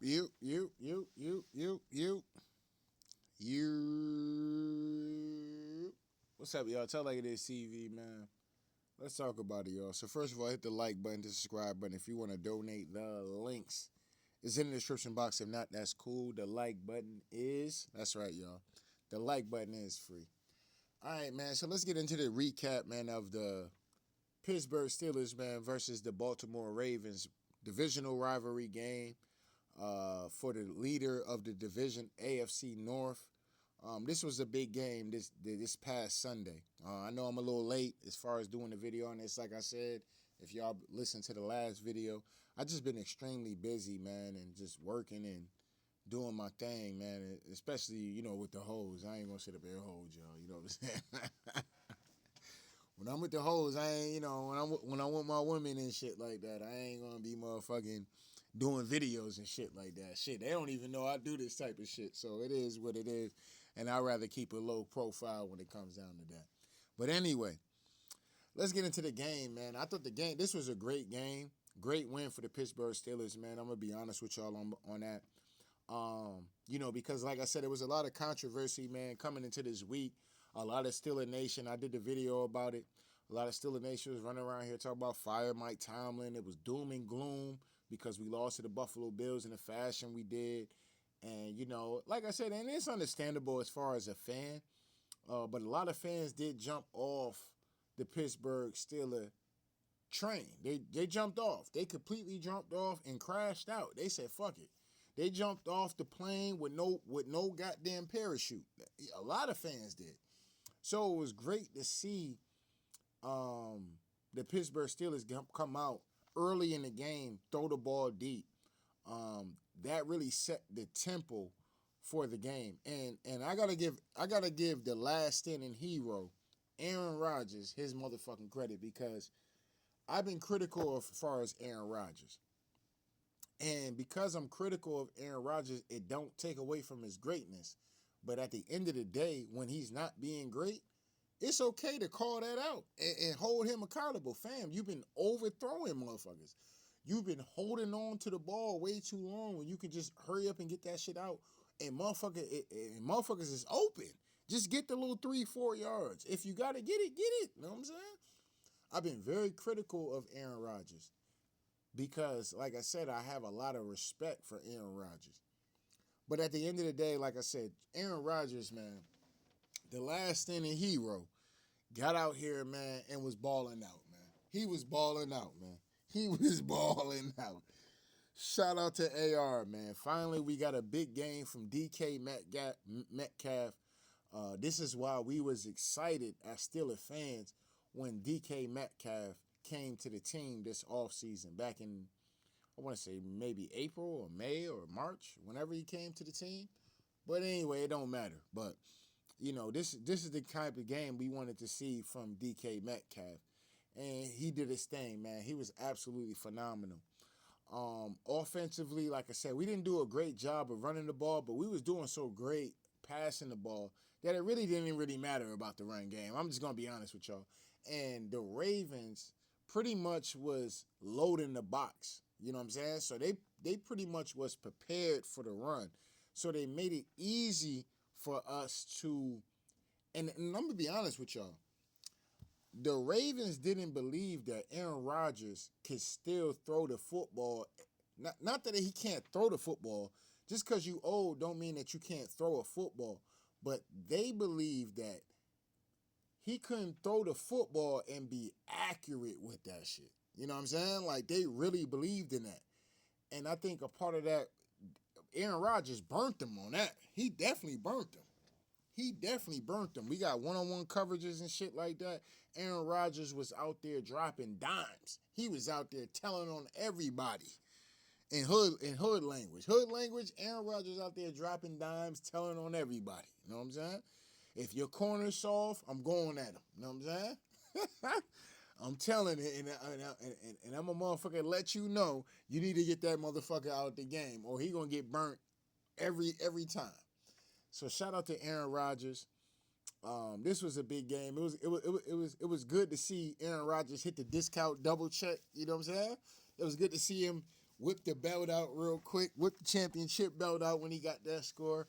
You. What's up, y'all? Tell like it is TV, man. Let's talk about it, y'all. So first of all, hit the like button, the subscribe button. If you want to donate, the links is in the description box. If not, that's cool. The like button is, that's right, y'all. The like button is free. All right, man. So let's get into the recap, man, of the Pittsburgh Steelers, man, versus the Baltimore Ravens divisional rivalry game for the leader of the division, AFC North. This was a big game this past Sunday. I know I'm a little late as far as doing the video on this. Like I said, if y'all listen to the last video, I just been extremely busy, man, and just working and doing my thing, man. Especially, with the hoes. I ain't gonna sit up here and hold y'all. You know what I'm saying? When I'm with the hoes, I ain't, when I'm with my women and shit like that, I ain't gonna be motherfucking doing videos and shit like that. Shit, they don't even know I do this type of shit. So it is what it is. And I'd rather keep a low profile when it comes down to that. But anyway, let's get into the game, man. I thought this was a great game. Great win for the Pittsburgh Steelers, man. I'm gonna be honest with y'all on that. Because like I said, there was a lot of controversy, man, coming into this week. A lot of Steeler Nation, I did the video about it. A lot of Steeler Nation was running around here talking about fire Mike Tomlin. It was doom and gloom because we lost to the Buffalo Bills in the fashion we did. And, like I said, and it's understandable as far as a fan, but a lot of fans did jump off the Pittsburgh Steeler train. They jumped off. They completely jumped off and crashed out. They said, fuck it. They jumped off the plane with no goddamn parachute. A lot of fans did. So it was great to see the Pittsburgh Steelers come out early in the game, throw the ball deep. That really set the tempo for the game. And I gotta give the last standing hero, Aaron Rodgers, his motherfucking credit, because I've been critical as far as Aaron Rodgers. And because I'm critical of Aaron Rodgers, it don't take away from his greatness. But at the end of the day, when he's not being great, it's okay to call that out and hold him accountable. Fam, you've been overthrowing motherfuckers. You've been holding on to the ball way too long when you can just hurry up and get that shit out. And motherfuckers is open. Just get the little 3-4 yards. If you got to get it, get it. You know what I'm saying? I've been very critical of Aaron Rodgers because, like I said, I have a lot of respect for Aaron Rodgers. But at the end of the day, like I said, Aaron Rodgers, man, the last standing hero, got out here, man, and was balling out, man. He was balling out, man. He was balling out. Shout out to AR, man. Finally, we got a big game from DK Metcalf. This is why we was excited as Steelers fans when DK Metcalf came to the team this offseason, back in, I want to say maybe April or May or March, whenever he came to the team. But anyway, it don't matter. But, this is the type of game we wanted to see from DK Metcalf. And he did his thing, man. He was absolutely phenomenal. Offensively, like I said, we didn't do a great job of running the ball, but we was doing so great passing the ball that it really didn't really matter about the run game. I'm just going to be honest with y'all. And the Ravens pretty much was loading the box. You know what I'm saying? So they pretty much was prepared for the run. So they made it easy for us to, and I'm going to be honest with y'all. The Ravens didn't believe that Aaron Rodgers could still throw the football. Not that he can't throw the football. Just because you old don't mean that you can't throw a football. But they believed that he couldn't throw the football and be accurate with that shit. You know what I'm saying? Like, they really believed in that. And I think a part of that, Aaron Rodgers burnt them on that. He definitely burnt them. We got one-on-one coverages and shit like that. Aaron Rodgers was out there dropping dimes. He was out there telling on everybody in hood language. Hood language, Aaron Rodgers out there dropping dimes, telling on everybody. You know what I'm saying? If your corner's soft, I'm going at him. You know what I'm saying? I'm telling it, and I'm a motherfucker let you know you need to get that motherfucker out the game or he gonna get burnt every time. So shout out to Aaron Rodgers. This was a big game. It was good to see Aaron Rodgers hit the discount double check. You know what I'm saying? It was good to see him whipped the belt out real quick, whipped the championship belt out when he got that score.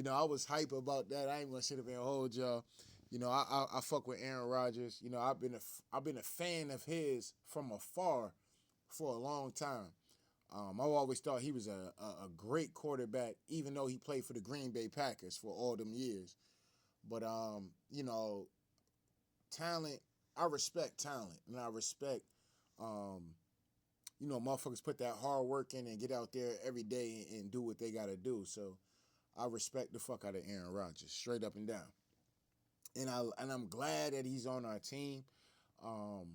I was hype about that. I ain't gonna sit up and hold y'all. I fuck with Aaron Rodgers. I've been a fan of his from afar for a long time. I've always thought he was a great quarterback, even though he played for the Green Bay Packers for all them years. But talent. I respect talent, and I respect motherfuckers put that hard work in and get out there every day and do what they got to do. So I respect the fuck out of Aaron Rodgers, straight up and down. And I'm glad that he's on our team. Um,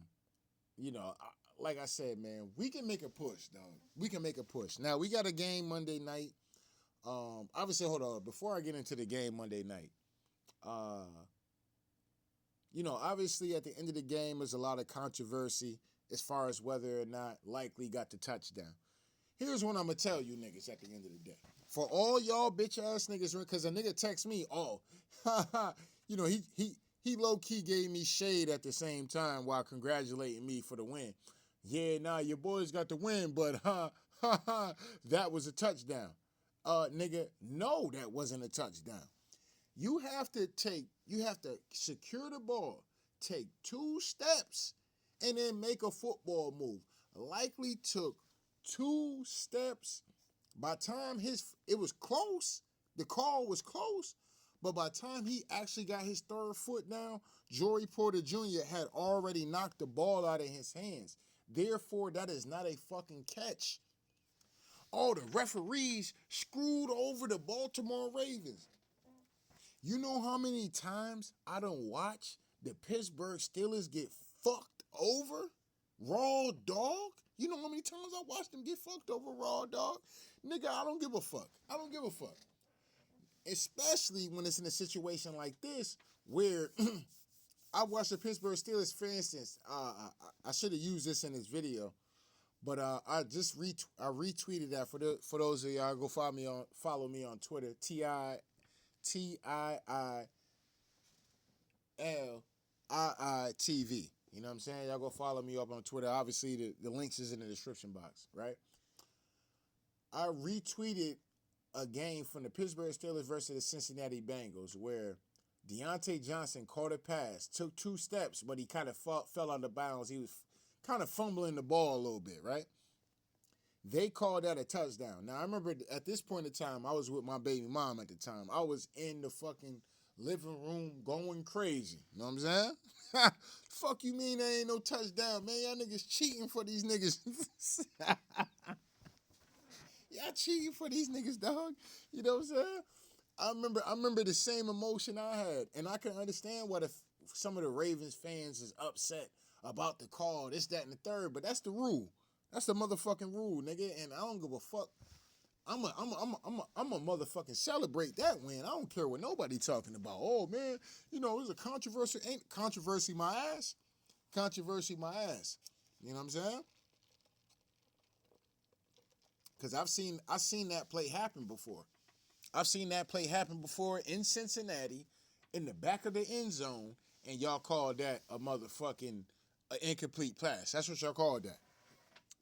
like I said, man, we can make a push, dog. We can make a push. Now we got a game Monday night. Obviously, hold on. Before I get into the game Monday night, obviously at the end of the game, there's a lot of controversy as far as whether or not Likely got the touchdown. Here's what I'm gonna tell you niggas at the end of the day. For all y'all bitch ass niggas, because a nigga text me, he low key gave me shade at the same time while congratulating me for the win. Yeah, nah, your boys got the win, but that was a touchdown. Nigga, no, that wasn't a touchdown. You have to secure the ball, take 2 steps, and then make a football move. Likely took 2 steps. By the time it was close, the call was close, but by the time he actually got his 3rd foot down, Joey Porter Jr. had already knocked the ball out of his hands. Therefore, that is not a fucking catch. Oh, the referees screwed over the Baltimore Ravens. You know how many times I don't watch the Pittsburgh Steelers get fucked over? Raw dog? You know how many times I watched them get fucked over, raw dog? Nigga, I don't give a fuck. I don't give a fuck. Especially when it's in a situation like this where I watched the Pittsburgh Steelers, for instance. I should have used this in this video, but I just retweeted that for those of y'all. Go follow me on Twitter. TIILIITV. You know what I'm saying? Y'all go follow me up on Twitter. Obviously, the links is in the description box, right? I retweeted a game from the Pittsburgh Steelers versus the Cincinnati Bengals where Deontay Johnson caught a pass, took 2 steps, but he kind of fell out of bounds. He was kind of fumbling the ball a little bit, right? They called that a touchdown. Now, I remember at this point in time, I was with my baby mom at the time. I was in the fucking living room going crazy. You know what I'm saying? Fuck you mean there ain't no touchdown, man? Y'all niggas cheating for these niggas. Y'all cheating for these niggas, dog. You know what I'm saying? I remember the same emotion I had, and I can understand why some of the Ravens fans is upset about the call, this, that, and the third. But that's the rule. That's the motherfucking rule, nigga. And I don't give a fuck. I'm a motherfucking celebrate that win. I don't care what nobody talking about. Oh man, it was a controversy. Ain't controversy my ass. Controversy my ass. You know what I'm saying? Because I've seen that play happen before. I've seen that play happen before in Cincinnati, in the back of the end zone, and y'all called that a motherfucking incomplete pass. That's what y'all called that.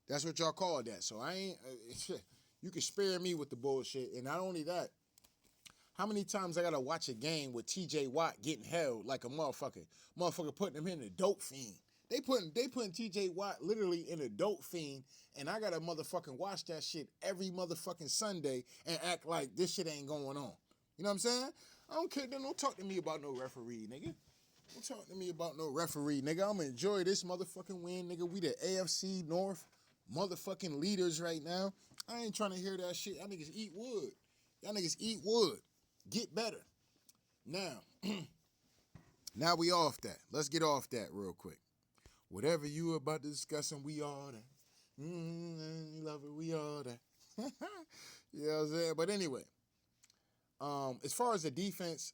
That's what y'all called that. So I ain't. You can spare me with the bullshit. And not only that, how many times I gotta watch a game with T.J. Watt getting held like a motherfucker putting him in a dope fiend. They putting T.J. Watt literally in a dope fiend, and I gotta motherfucking watch that shit every motherfucking Sunday and act like this shit ain't going on. You know what I'm saying? I don't care. Don't talk to me about no referee, nigga. Don't talk to me about no referee, nigga. I'm gonna enjoy this motherfucking win, nigga. We the AFC North motherfucking leaders right now. I ain't trying to hear that shit. Y'all niggas eat wood. Y'all niggas eat wood. Get better. Now we off that. Let's get off that real quick. Whatever you about to discuss, and we all that. Love it, we all that. You know what I'm saying? But anyway, as far as the defense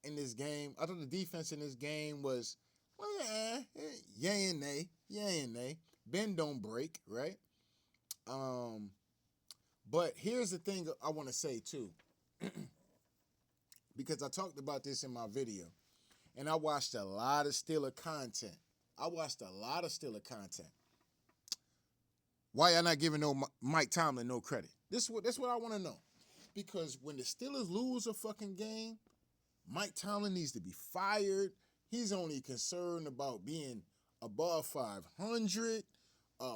in this game, I thought the defense in this game was, yay and nay. Bend don't break, right? But here's the thing I want to say too, because I talked about this in my video, and I watched a lot of Steeler content. Why y'all not giving no Mike Tomlin no credit? That's what I want to know. Because when the Steelers lose a fucking game, Mike Tomlin needs to be fired. He's only concerned about being above 500.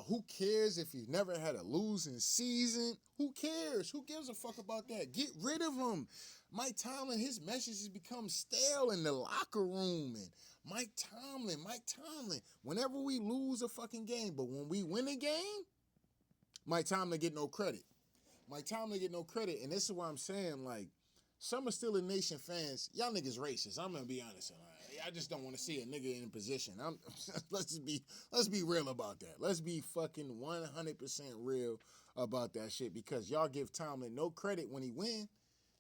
Who cares if he's never had a losing season? Who cares? Who gives a fuck about that? Get rid of him. Mike Tomlin, his message has become stale in the locker room. And Mike Tomlin. Whenever we lose a fucking game, but when we win a game, Mike Tomlin get no credit. Mike Tomlin get no credit, and this is why I'm saying, like, some are still in Nation fans. Y'all niggas racist. I'm gonna be honest. I just don't want to see a nigga in a position. Let's be real about that. Let's be fucking 100% real about that shit because y'all give Tomlin no credit when he win.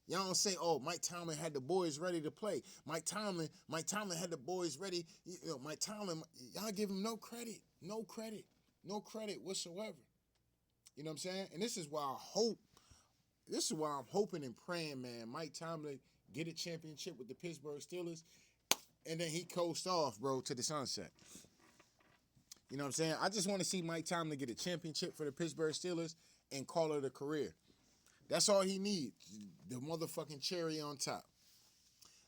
Y'all don't say, "Oh, Mike Tomlin had the boys ready to play." Mike Tomlin had the boys ready. Mike Tomlin, y'all give him no credit whatsoever. You know what I'm saying? And this is why I'm hoping and praying, man. Mike Tomlin get a championship with the Pittsburgh Steelers, and then he coast off, bro, to the sunset. You know what I'm saying? I just want to see Mike Tomlin get a championship for the Pittsburgh Steelers and call it a career. That's all he needs, the motherfucking cherry on top.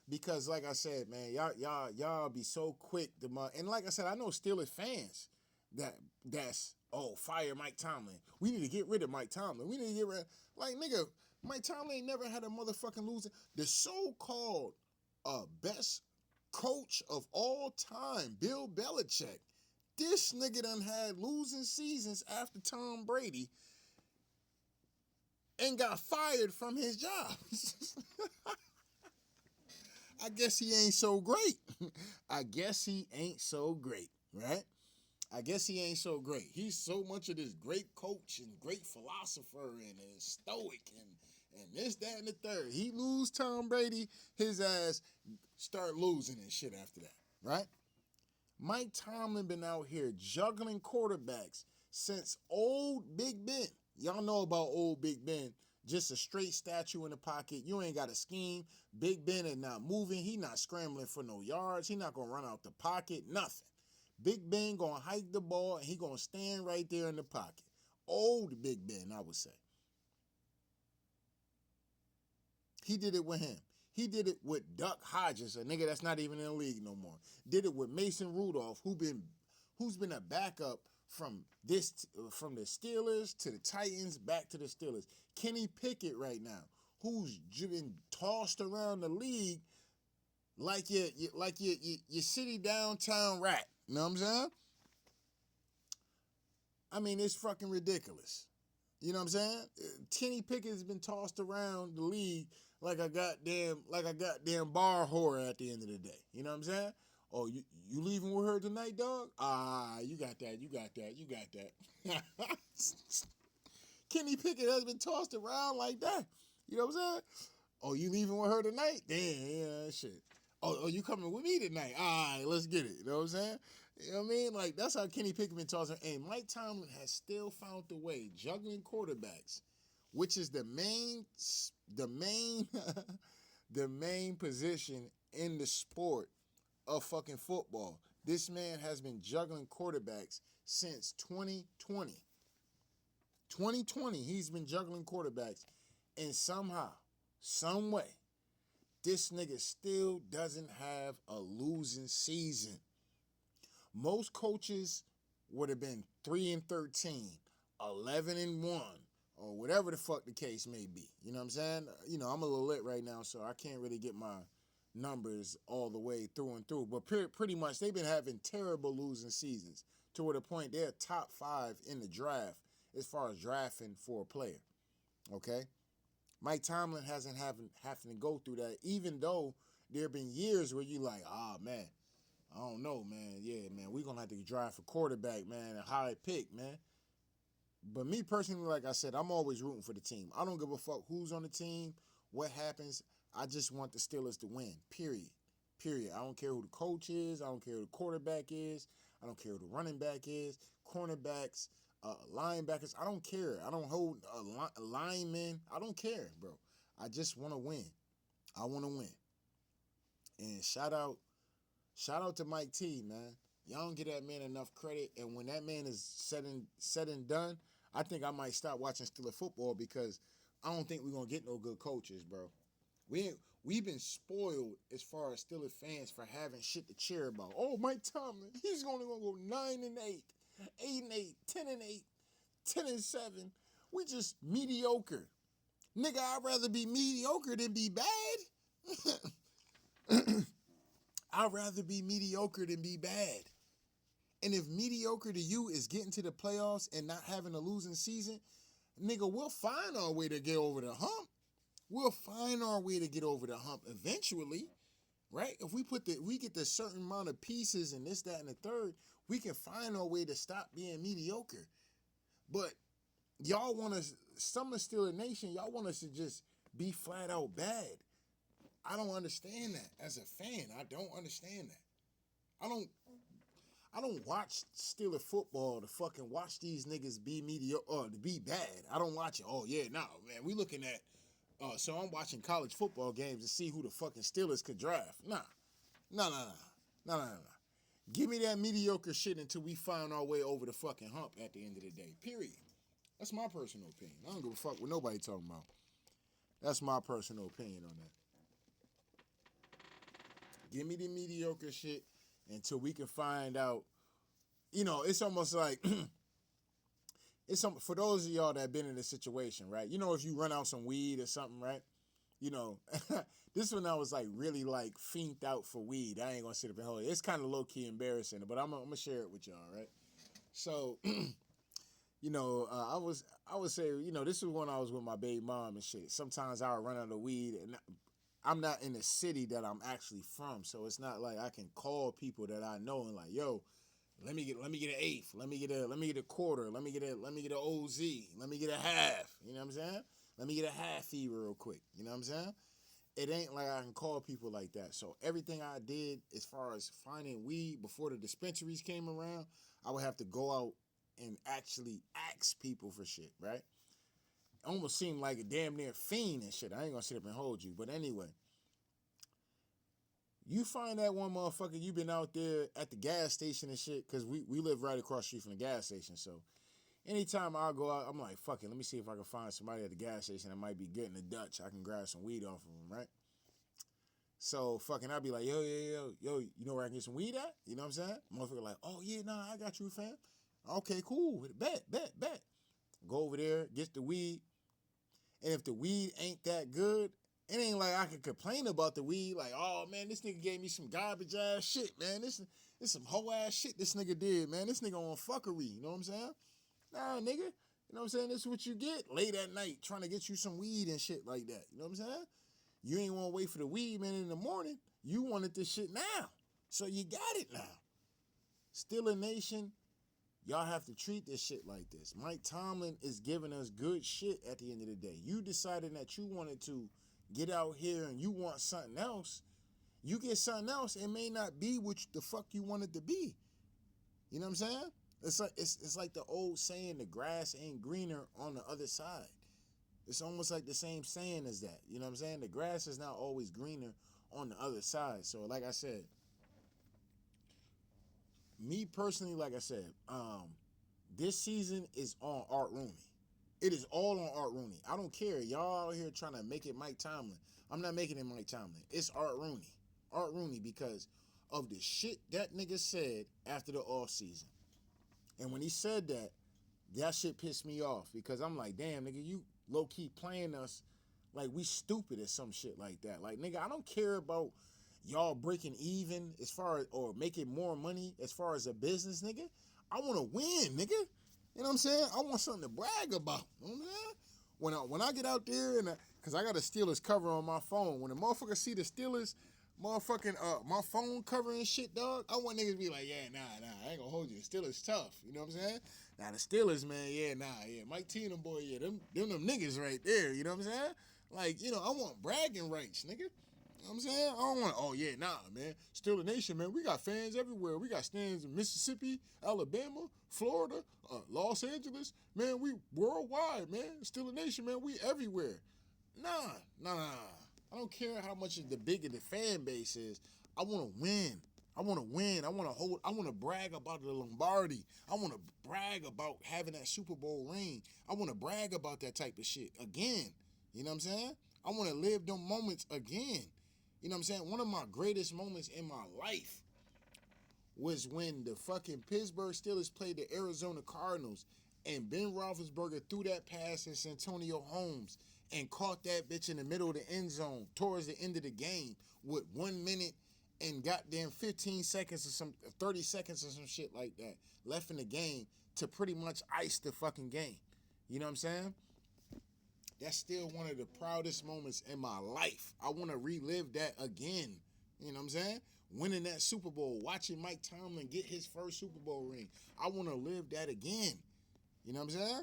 Because, like I said, man, y'all be so quick to and like I said, I know Steelers fans that's fire Mike Tomlin. We need to get rid of Mike Tomlin. We need to get rid like nigga, Mike Tomlin ain't never had a motherfucking losing. The so-called best coach of all time, Bill Belichick. This nigga done had losing seasons after Tom Brady and got fired from his job. I guess he ain't so great. I guess he ain't so great, right? I guess he ain't so great. He's so much of this great coach and great philosopher and stoic and this, that, and the third. He lose Tom Brady, his ass start losing and shit after that, right? Mike Tomlin been out here juggling quarterbacks since old Big Ben. Y'all know about old Big Ben. Just a straight statue in the pocket. You ain't got a scheme. Big Ben is not moving. He not scrambling for no yards. He not going to run out the pocket. Nothing. Big Ben going to hike the ball, and he going to stand right there in the pocket. Old Big Ben, I would say. He did it with him. He did it with Duck Hodges, a nigga that's not even in the league no more. Did it with Mason Rudolph, who's been a backup from the Steelers to the Titans back to the Steelers. Kenny Pickett right now, who's been tossed around the league like your city downtown rat. You know what I'm saying? I mean, it's fucking ridiculous. You know what I'm saying? Kenny Pickett has been tossed around the league like a goddamn bar whore at the end of the day. You know what I'm saying? Oh, you leaving with her tonight, dog? You got that. Kenny Pickett has been tossed around like that. You know what I'm saying? Oh, you leaving with her tonight? Damn, yeah, shit. Oh, you coming with me tonight? All right, let's get it. You know what I'm saying? You know what I mean? Like, that's how Kenny Pickett been tossing. And Mike Tomlin has still found the way, juggling quarterbacks, which is the main the main position in the sport of fucking football. This man has been juggling quarterbacks since 2020. 2020, he's been juggling quarterbacks, and somehow, some way, this nigga still doesn't have a losing season. Most coaches would have been 3-13, 11-1, or whatever the fuck the case may be. You know what I'm saying? You know, I'm a little lit right now, so I can't really get my numbers all the way through and through. But pretty much, they've been having terrible losing seasons to where the point they're top 5 in the draft as far as drafting for a player. Okay? Mike Tomlin hasn't having to go through that, even though there have been years where you like, man, I don't know, man. Yeah, man, we're going to have to draft a quarterback, man, a high pick, man. But me personally, like I said, I'm always rooting for the team. I don't give a fuck who's on the team, what happens. I just want the Steelers to win, period. Period. I don't care who the coach is. I don't care who the quarterback is. I don't care who the running back is, cornerbacks, linebackers. I don't care. I don't hold linemen. I don't care, bro. I just want to win. I want to win. And shout out to Mike T, man. Y'all don't give that man enough credit. And when that man is said and done, I think I might stop watching Steelers football because I don't think we're gonna get no good coaches, bro. We've been spoiled as far as Steelers fans for having shit to cheer about. Oh, Mike Tomlin, he's only gonna go 9-8, 8-8, 10-8, 10-7. We just mediocre. Nigga, I'd rather be mediocre than be bad. I'd rather be mediocre than be bad. And if mediocre to you is getting to the playoffs and not having a losing season, nigga, we'll find our way to get over the hump. We'll find our way to get over the hump eventually, right? If we get the certain amount of pieces and this, that, and the third, we can find our way to stop being mediocre. But y'all want us, some of Steeler Nation, y'all want us to just be flat out bad. I don't understand that as a fan. I don't understand that. I don't watch Steeler football to fucking watch these niggas be mediocre or to be bad. I don't watch it. Oh yeah, no, man. We looking at so I'm watching college football games to see who the fucking Steelers could draft. Nah. Give me that mediocre shit until we find our way over the fucking hump at the end of the day. Period. That's my personal opinion. I don't give a fuck what nobody talking about. That's my personal opinion on that. Give me the mediocre shit until we can find out. You know, it's almost like for those of y'all that have been in this situation, right? You know, if you run out some weed or something, right? You know, this one I was like really like fiended out for weed. I ain't gonna sit up and hold it. It's kind of low key embarrassing, but I'm gonna share it with y'all, right? So, you know, I would say, you know, this was when I was with my baby mom and shit. Sometimes I would run out of weed, and I'm not in the city that I'm actually from, so it's not like I can call people that I know and like, yo, let me get an eighth, let me get a quarter, let me get an OZ, let me get a half. You know what I'm saying? Let me get a halfie real quick. You know what I'm saying? It ain't like I can call people like that. So everything I did as far as finding weed before the dispensaries came around, I would have to go out and actually ask people for shit, right? It almost seemed like a damn near fiend and shit. I ain't gonna sit up and hold you. But anyway, you find that one motherfucker, you been out there at the gas station and shit, because we live right across the street from the gas station. So anytime I go out, I'm like, fuck it, let me see if I can find somebody at the gas station that might be getting a Dutch. I can grab some weed off of them, right? So fucking I'll be like, yo, you know where I can get some weed at? You know what I'm saying? Motherfucker like, oh yeah, nah, I got you, fam. Okay, cool. Bet. Go over there, get the weed. And if the weed ain't that good, it ain't like I can complain about the weed. Like, oh man, this nigga gave me some garbage ass shit, man. This some hoe ass shit this nigga did, man. This nigga on fuckery, you know what I'm saying? Nah, nigga. You know what I'm saying? This is what you get late at night trying to get you some weed and shit like that. You know what I'm saying? You ain't want to wait for the weed, man, in the morning. You wanted this shit now. So you got it now. Steeler Nation, y'all have to treat this shit like this. Mike Tomlin is giving us good shit at the end of the day. You decided that you wanted to get out here and you want something else. You get something else, it may not be what the fuck you want it to be. You know what I'm saying? It's like the old saying, the grass ain't greener on the other side. It's almost like the same saying as that. You know what I'm saying? The grass is not always greener on the other side. So like I said, me personally, like I said, this season is on Art Rooney. It is all on Art Rooney. I don't care. Y'all out here trying to make it Mike Tomlin. I'm not making it Mike Tomlin. It's Art Rooney. Art Rooney, because of the shit that nigga said after the offseason. And when he said that, that shit pissed me off, because I'm like, damn, nigga, you low-key playing us like we stupid or some shit like that. Like, nigga, I don't care about y'all breaking even as far as, or making more money as far as a business, nigga. I want to win, nigga. You know what I'm saying? I want something to brag about. You know what I'm saying? When I get out there, and because I got a Steelers cover on my phone, when the motherfucker see the Steelers motherfucking my phone cover and shit, dog, I want niggas to be like, yeah, nah, I ain't gonna hold you. The Steelers tough. You know what I'm saying? Now the Steelers, man, yeah, Mike T and them boy, yeah, them niggas right there. You know what I'm saying? Like, you know, I want bragging rights, nigga. You know what I'm saying? I don't want, oh yeah, nah, man. Steeler Nation, man, we got fans everywhere. We got stands in Mississippi, Alabama, Florida, Los Angeles. Man, we worldwide, man. Steeler Nation, man, we everywhere. Nah. I don't care how much the bigger the fan base is. I want to win. I want to win. I want to hold. I want to brag about the Lombardi. I want to brag about having that Super Bowl ring. I want to brag about that type of shit again. You know what I'm saying? I want to live them moments again. You know what I'm saying? One of my greatest moments in my life was when the fucking Pittsburgh Steelers played the Arizona Cardinals and Ben Roethlisberger threw that pass in Santonio Holmes and caught that bitch in the middle of the end zone towards the end of the game with 1 minute and goddamn 15 seconds or some 30 seconds or some shit like that left in the game to pretty much ice the fucking game. You know what I'm saying? That's still one of the proudest moments in my life. I want to relive that again. You know what I'm saying? Winning that Super Bowl, watching Mike Tomlin get his first Super Bowl ring. I want to live that again. You know what I'm saying?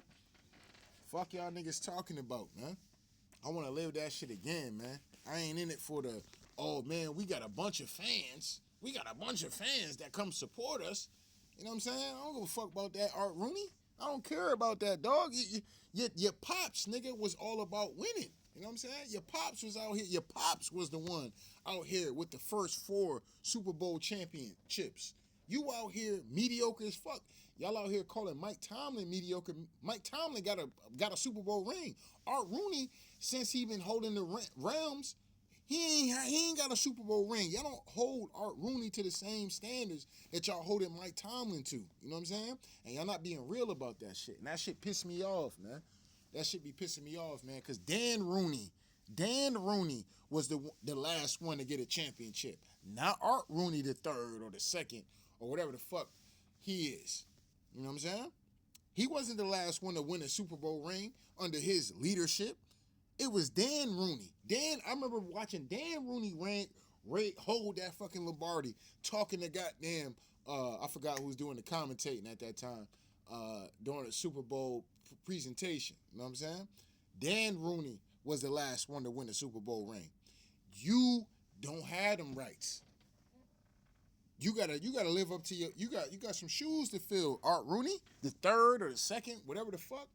Fuck y'all niggas talking about, man. I want to live that shit again, man. I ain't in it for the, oh, man, we got a bunch of fans. We got a bunch of fans that come support us. You know what I'm saying? I don't give a fuck about that, Art Rooney. I don't care about that, dog. Your pops, nigga, was all about winning. You know what I'm saying? Your pops was out here. Your pops was the one out here with the first 4 Super Bowl championships. You out here mediocre as fuck. Y'all out here calling Mike Tomlin mediocre. Mike Tomlin got a Super Bowl ring. Art Rooney, since he been holding the Rams, he ain't got a Super Bowl ring. Y'all don't hold Art Rooney to the same standards that y'all holding Mike Tomlin to. You know what I'm saying? And y'all not being real about that shit. And that shit piss me off, man. That shit be pissing me off, man. Because Dan Rooney was the last one to get a championship. Not Art Rooney the third or the second or whatever the fuck he is. You know what I'm saying? He wasn't the last one to win a Super Bowl ring under his leadership. It was Dan Rooney. I remember watching Dan Rooney hold that fucking Lombardi, talking to goddamn, I forgot who was doing the commentating at that time, during the Super Bowl presentation. You know what I'm saying? Dan Rooney was the last one to win the Super Bowl ring. You don't have them rights. You gotta live up to you got some shoes to fill. Art Rooney, the third or the second, whatever the fuck.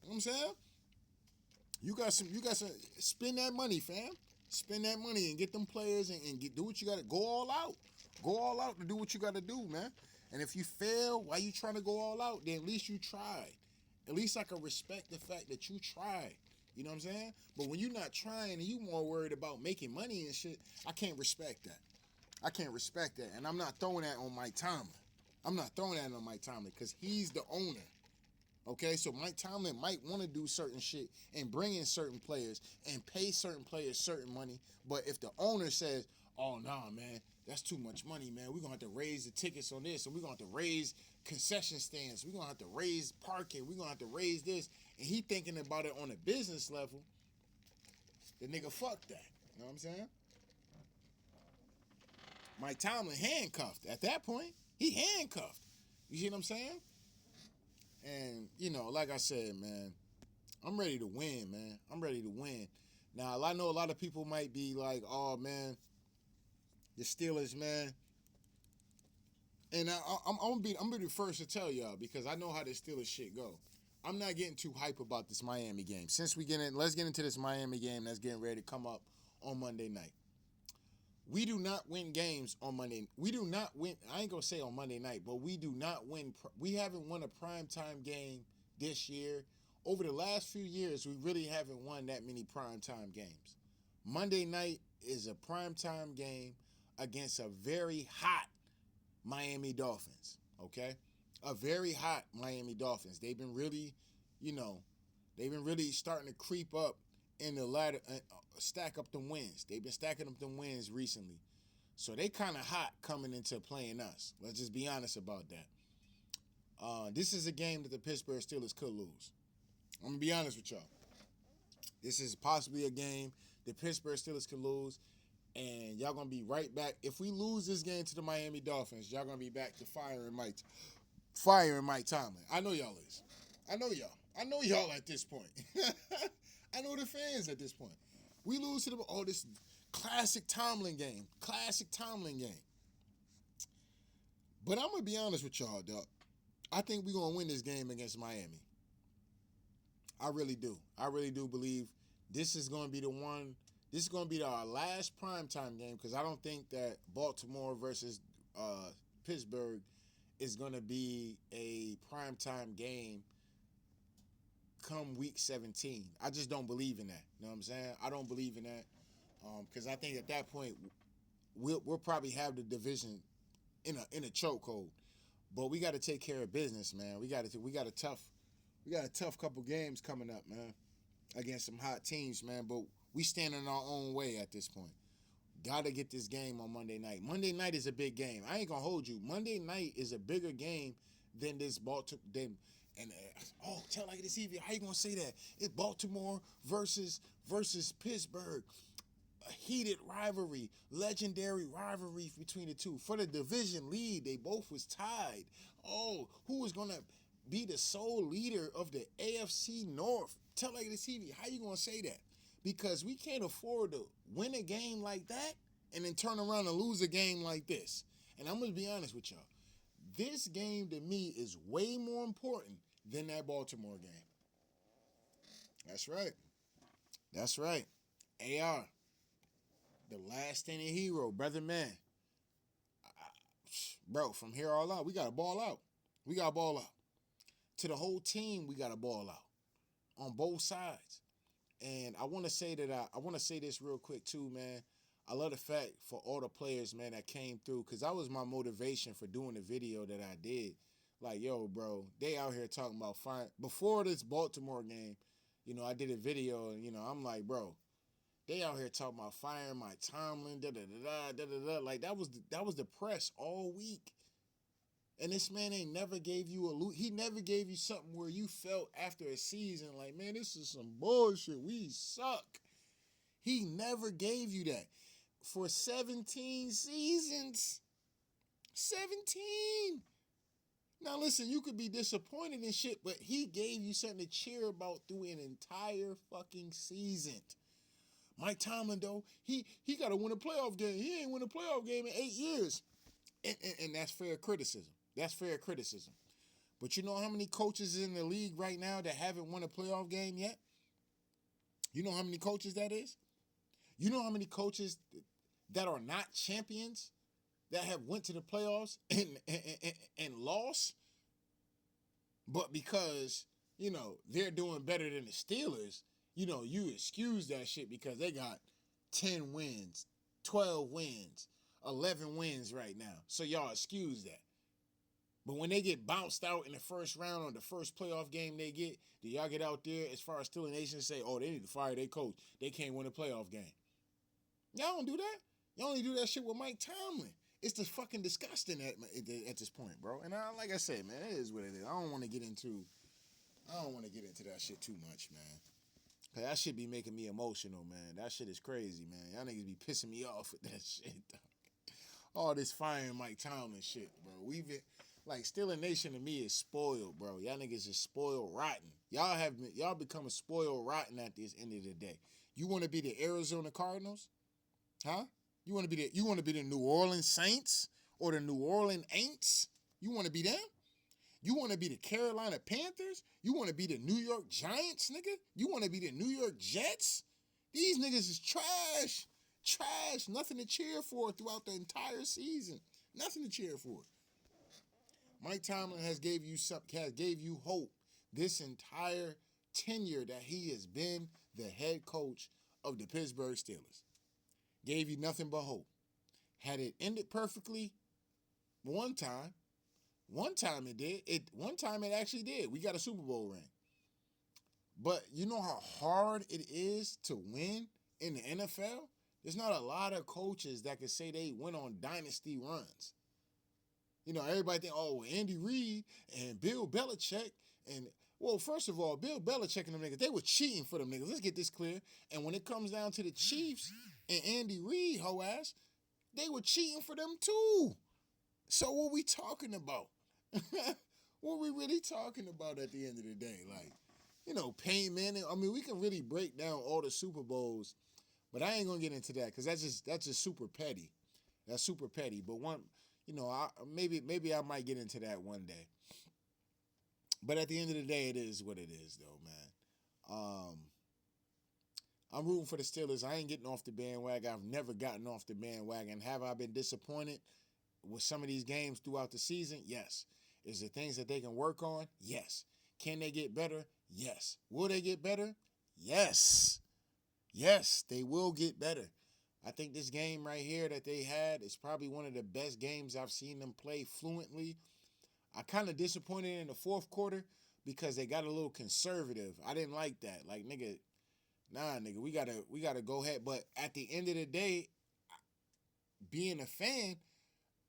You know what I'm saying? You got some spend that money, fam. Spend that money and get them players and do what you gotta go all out. Go all out to do what you gotta do, man. And if you fail, why you trying to go all out? Then at least you tried. At least I can respect the fact that you tried. You know what I'm saying? But when you're not trying and you more worried about making money and shit, I can't respect that. I can't respect that. And I'm not throwing that on Mike Tomlin. I'm not throwing that on Mike Tomlin because he's the owner. Okay, so Mike Tomlin might want to do certain shit and bring in certain players and pay certain players certain money. But if the owner says, oh, nah, man, that's too much money, man. We're going to have to raise the tickets on this, and we're going to have to raise concession stands. We're going to have to raise parking. We're going to have to raise this. And he thinking about it on a business level, the nigga fuck that. You know what I'm saying? Mike Tomlin handcuffed. At that point, he handcuffed. You see what I'm saying? And, you know, like I said, man, I'm ready to win, man. I'm ready to win. Now, I know a lot of people might be like, oh, man, the Steelers, man. And I'm gonna be the first to tell y'all because I know how the Steelers shit go. I'm not getting too hype about this Miami game. Since let's get into this Miami game that's getting ready to come up on Monday night. We do not win games on Monday. We do not win. I ain't going to say on Monday night, but we do not win. We haven't won a primetime game this year. Over the last few years, we really haven't won that many primetime games. Monday night is a primetime game against a very hot Miami Dolphins, okay? A very hot Miami Dolphins. They've been really, starting to creep up in the ladder, stack up them wins. They've been stacking up them wins recently. So they kind of hot coming into playing us. Let's just be honest about that. This is a game that the Pittsburgh Steelers could lose. I'm going to be honest with y'all. This is possibly a game the Pittsburgh Steelers could lose, and y'all going to be right back. If we lose this game to the Miami Dolphins, y'all going to be back to firing Mike Tomlin. I know y'all is. I know y'all at this point. I know the fans at this point. We lose to this classic Tomlin game. But I'm going to be honest with y'all, dog. I think we're going to win this game against Miami. I really do. I really do believe this is going to be the one. This is going to be our last primetime game because I don't think that Baltimore versus Pittsburgh is going to be a primetime game come week 17. I just don't believe in that. You know what I'm saying? I don't believe in that because I think at that point we'll probably have the division in a chokehold. But we got to take care of business, man. We got a tough couple games coming up, man, against some hot teams, man. But we stand in our own way at this point. Got to get this game on Monday night. Monday night is a big game. I ain't gonna hold you. Monday night is a bigger game than this Baltimore. Tell like this evening. How you gonna say that? It's Baltimore versus Pittsburgh. A heated rivalry, legendary rivalry between the two. For the division lead, they both was tied. Oh, who was gonna be the sole leader of the AFC North? Tell like this TV, how you gonna say that? Because we can't afford to win a game like that and then turn around and lose a game like this. And I'm gonna be honest with y'all. This game to me is way more important than that Baltimore game. That's right. That's right. AR. The last standing hero, brother man. Bro, from here all out, we got to ball out. We got to ball out. To the whole team, we got to ball out on both sides. And I want to say that I want to say this real quick too, man. I love the fact for all the players, man, that came through because that was my motivation for doing the video that I did. Like, yo, bro, they out here talking about fire. Before this Baltimore game, I did a video and, I'm like, bro, they out here talking about firing my Tomlin, da-da-da-da, like that was the press all week. And this man ain't never gave you he never gave you something where you felt after a season like, man, this is some bullshit. We suck. He never gave you that. For 17 seasons. 17. Now listen, you could be disappointed in shit, but he gave you something to cheer about through an entire fucking season. Mike Tomlin, though, he got to win a playoff game. He ain't win a playoff game in 8 years. And that's fair criticism. That's fair criticism. But you know how many coaches in the league right now that haven't won a playoff game yet? You know how many coaches that is? You know how many coaches that are not champions that have went to the playoffs and lost? But because, they're doing better than the Steelers, you excuse that shit because they got 10 wins, 12 wins, 11 wins right now. So y'all excuse that. But when they get bounced out in the first round or the first playoff game they get, do y'all get out there as far as Steelers Nation say, oh, they need to fire their coach. They can't win a playoff game. Y'all don't do that. Y'all only do that shit with Mike Tomlin. It's just fucking disgusting at this point, bro. And like I said, man, it is what it is. I don't want to get into that shit too much, man. Cause that shit be making me emotional, man. That shit is crazy, man. Y'all niggas be pissing me off with that shit, dog. All this firing Mike Tomlin shit, bro. Steelers Nation to me is spoiled, bro. Y'all niggas is spoiled rotten. Y'all becoming spoiled rotten at this end of the day. You want to be the Arizona Cardinals? Huh? You want to be the New Orleans Saints or the New Orleans Aints? You want to be them? You want to be the Carolina Panthers? You want to be the New York Giants, nigga? You want to be the New York Jets? These niggas is trash. Trash. Nothing to cheer for throughout the entire season. Nothing to cheer for. Mike Tomlin gave you hope this entire tenure that he has been the head coach of the Pittsburgh Steelers. Gave you nothing but hope. Had it ended perfectly one time it did. One time it actually did. We got a Super Bowl ring. But you know how hard it is to win in the NFL? There's not a lot of coaches that can say they went on dynasty runs. Everybody think, oh, Andy Reid and Bill Belichick first of all, Bill Belichick and them niggas, they were cheating for them niggas. Let's get this clear. And when it comes down to the Chiefs and Andy Reid, hoe ass, they were cheating for them too. So what we talking about? What we really talking about at the end of the day? Payne Manning. I mean, we can really break down all the Super Bowls, but I ain't gonna get into that because that's just super petty. That's super petty. But maybe I might get into that one day. But at the end of the day, it is what it is, though, man. I'm rooting for the Steelers. I ain't getting off the bandwagon. I've never gotten off the bandwagon. Have I been disappointed with some of these games throughout the season? Yes. Is there things that they can work on? Yes. Can they get better? Yes. Will they get better? Yes. Yes, they will get better. I think this game right here that they had is probably one of the best games I've seen them play fluently. I kind of disappointed in the fourth quarter because they got a little conservative. I didn't like that. Like, nigga, nah, nigga, we gotta go ahead. But at the end of the day, being a fan,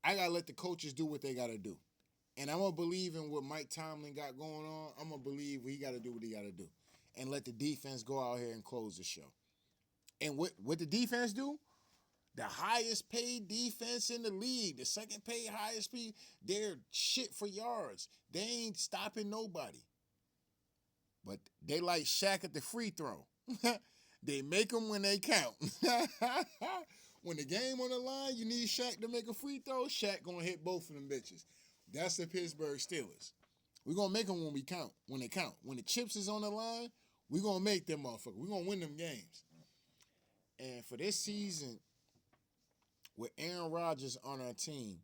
I gotta let the coaches do what they gotta do. And I'm gonna believe in what Mike Tomlin got going on. I'm gonna believe he gotta do what he gotta do. And let the defense go out here and close the show. And what the defense do? The highest paid defense in the league, the second paid highest paid, they're shit for yards. They ain't stopping nobody. But they like Shaq at the free throw. They make them when they count. When the game on the line, you need Shaq to make a free throw, Shaq gonna hit both of them bitches. That's the Pittsburgh Steelers. We're gonna make them when we count, when they count. When the chips is on the line, we're gonna make them motherfuckers. We're gonna win them games. And for this season, with Aaron Rodgers on our team,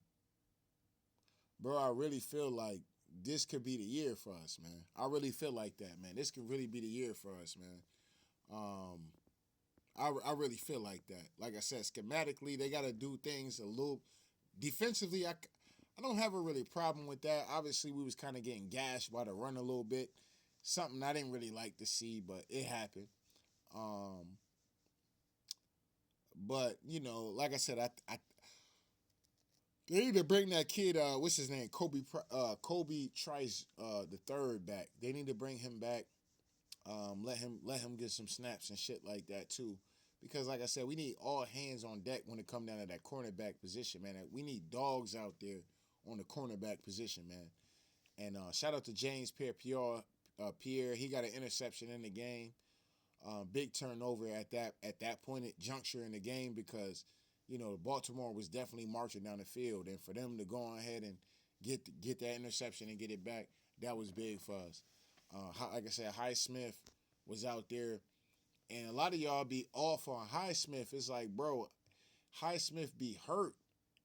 bro, I really feel like this could be the year for us, man. I really feel like that, man. This could really be the year for us, man. I really feel like that. Like I said, schematically, they got to do things a little defensively. I don't have a really problem with that. Obviously, we was kind of getting gashed by the run a little bit. Something I didn't really like to see, but it happened. But you know, like I said, I they need to bring that kid. What's his name? Kobe Trice the third back. They need to bring him back. Let him get some snaps and shit like that too. Because like I said, we need all hands on deck when it come down to that cornerback position, man. We need dogs out there on the cornerback position, man. And shout out to James Pierre. He got an interception in the game. Big turnover at that point at juncture in the game because you know Baltimore was definitely marching down the field, and for them to go ahead and get that interception and get it back, that was big for us. Like I said, Highsmith was out there, and a lot of y'all be off on Highsmith. It's like, bro, Highsmith be hurt,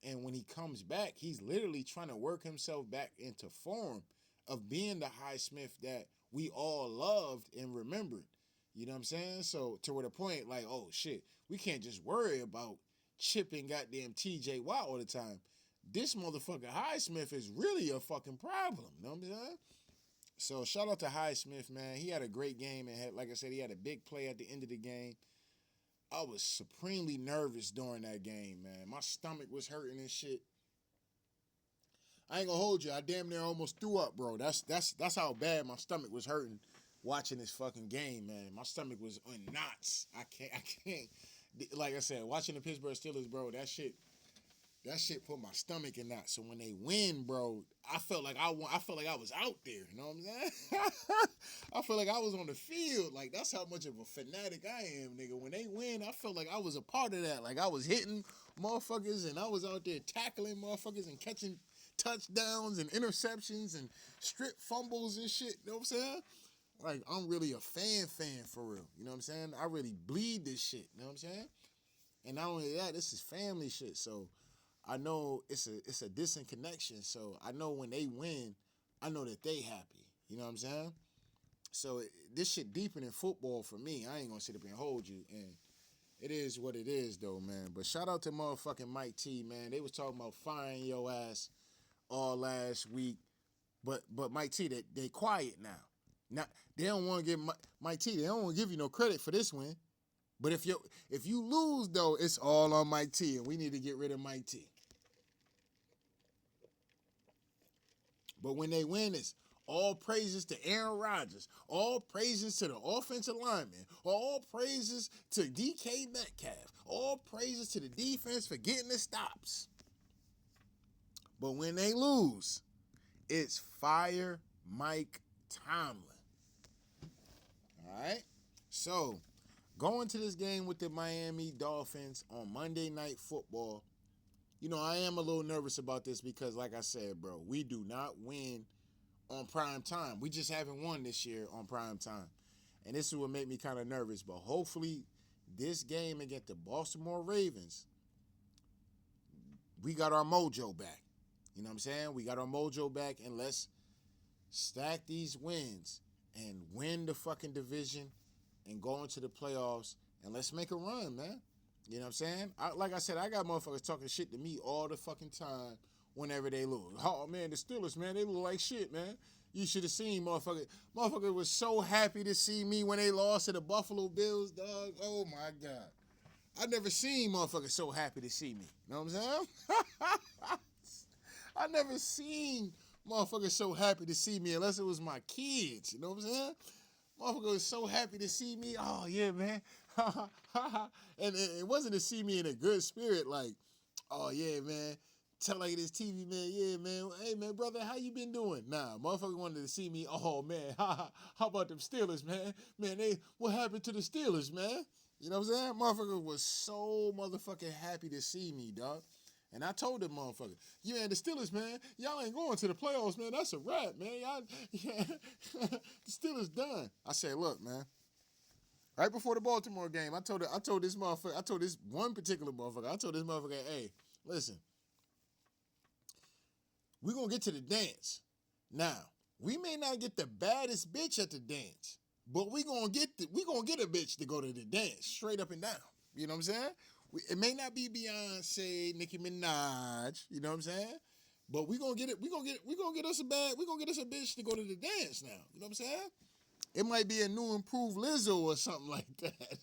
and when he comes back, he's literally trying to work himself back into form of being the Highsmith that we all loved and remembered. You know what I'm saying? So to the point, like, oh shit, we can't just worry about chipping goddamn TJ Watt all the time. This motherfucker Highsmith is really a fucking problem. You know what I'm saying? So shout out to Highsmith, man. He had a great game and like I said, he had a big play at the end of the game. I was supremely nervous during that game, man. My stomach was hurting and shit. I ain't gonna hold you. I damn near almost threw up, bro. That's how bad my stomach was hurting watching this fucking game, man. My stomach was in knots. I can't. Like I said, watching the Pittsburgh Steelers, bro, that shit put my stomach in knots. So when they win, bro, I felt like I was out there. You know what I'm saying? I felt like I was on the field. Like that's how much of a fanatic I am, nigga. When they win, I felt like I was a part of that. Like I was hitting motherfuckers and I was out there tackling motherfuckers and catching touchdowns and interceptions and strip fumbles and shit. You know what I'm saying? Like, I'm really a fan for real. You know what I'm saying? I really bleed this shit. You know what I'm saying? And not only that, this is family shit. So, I know it's a distant connection. So, I know when they win, I know that they happy. You know what I'm saying? So, this shit deeper than football for me. I ain't gonna sit up here and hold you. And it is what it is, though, man. But shout out to motherfucking Mike T, man. They was talking about firing your ass all last week. But Mike T, they quiet now. Now they don't want to give Mike T. They don't want to give you no credit for this win. But if you lose though, it's all on Mike T. And we need to get rid of Mike T. But when they win, it's all praises to Aaron Rodgers. All praises to the offensive lineman. All praises to DK Metcalf. All praises to the defense for getting the stops. But when they lose, it's fire Mike Tomlin. All right? So, going to this game with the Miami Dolphins on Monday Night Football, you know, I am a little nervous about this because, like I said, bro, we do not win on prime time. We just haven't won this year on prime time. And this is what made me kind of nervous. But hopefully, this game against the Baltimore Ravens, we got our mojo back. You know what I'm saying? We got our mojo back, and let's stack these wins and win the fucking division and go into the playoffs, and let's make a run, man. You know what I'm saying? Like I said, I got motherfuckers talking shit to me all the fucking time whenever they lose. Oh, man, the Steelers, man, they look like shit, man. You should have seen motherfucker. Motherfucker was so happy to see me when they lost to the Buffalo Bills, dog. Oh, my God. I never seen motherfuckers so happy to see me. You know what I'm saying? I never seen motherfuckers so happy to see me unless it was my kids. You know what I'm saying? Motherfucker was so happy to see me. Oh, yeah, man. And it wasn't to see me in a good spirit like, oh, yeah, man. Tell like this TV, man. Yeah, man. Hey, man, brother, how you been doing? Nah, motherfucker wanted to see me. Oh, man. How about them Steelers, man? Man, what happened to the Steelers, man? You know what I'm saying? Motherfucker was so motherfucking happy to see me, dog. And I told them motherfucker, yeah, the Steelers, man, y'all ain't going to the playoffs, man. That's a wrap, man. Y'all, yeah, the Steelers done. I said, look, man. Right before the Baltimore game, I told this motherfucker, I told this one particular motherfucker, I told this motherfucker, hey, listen, we gonna get to the dance. Now, we may not get the baddest bitch at the dance, but we gonna get a bitch to go to the dance, straight up and down. You know what I'm saying? It may not be Beyonce, Nicki Minaj, you know what I'm saying? But we gonna get us a bitch to go to the dance now. You know what I'm saying? It might be a new improved Lizzo or something like that.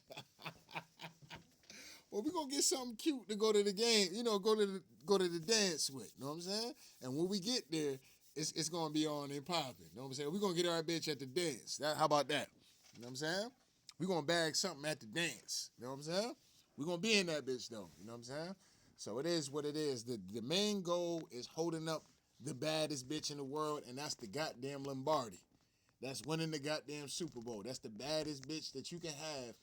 Well, we gonna get something cute to go to the game, you know, go to the dance with. You know what I'm saying? And when we get there, it's gonna be on and popping. You know what I'm saying? We're gonna get our bitch at the dance. How about that? You know what I'm saying? We're gonna bag something at the dance. You know what I'm saying? We're going to be in that bitch, though. You know what I'm saying? So it is what it is. The main goal is holding up the baddest bitch in the world, and that's the goddamn Lombardi. That's winning the goddamn Super Bowl. That's the baddest bitch that you can have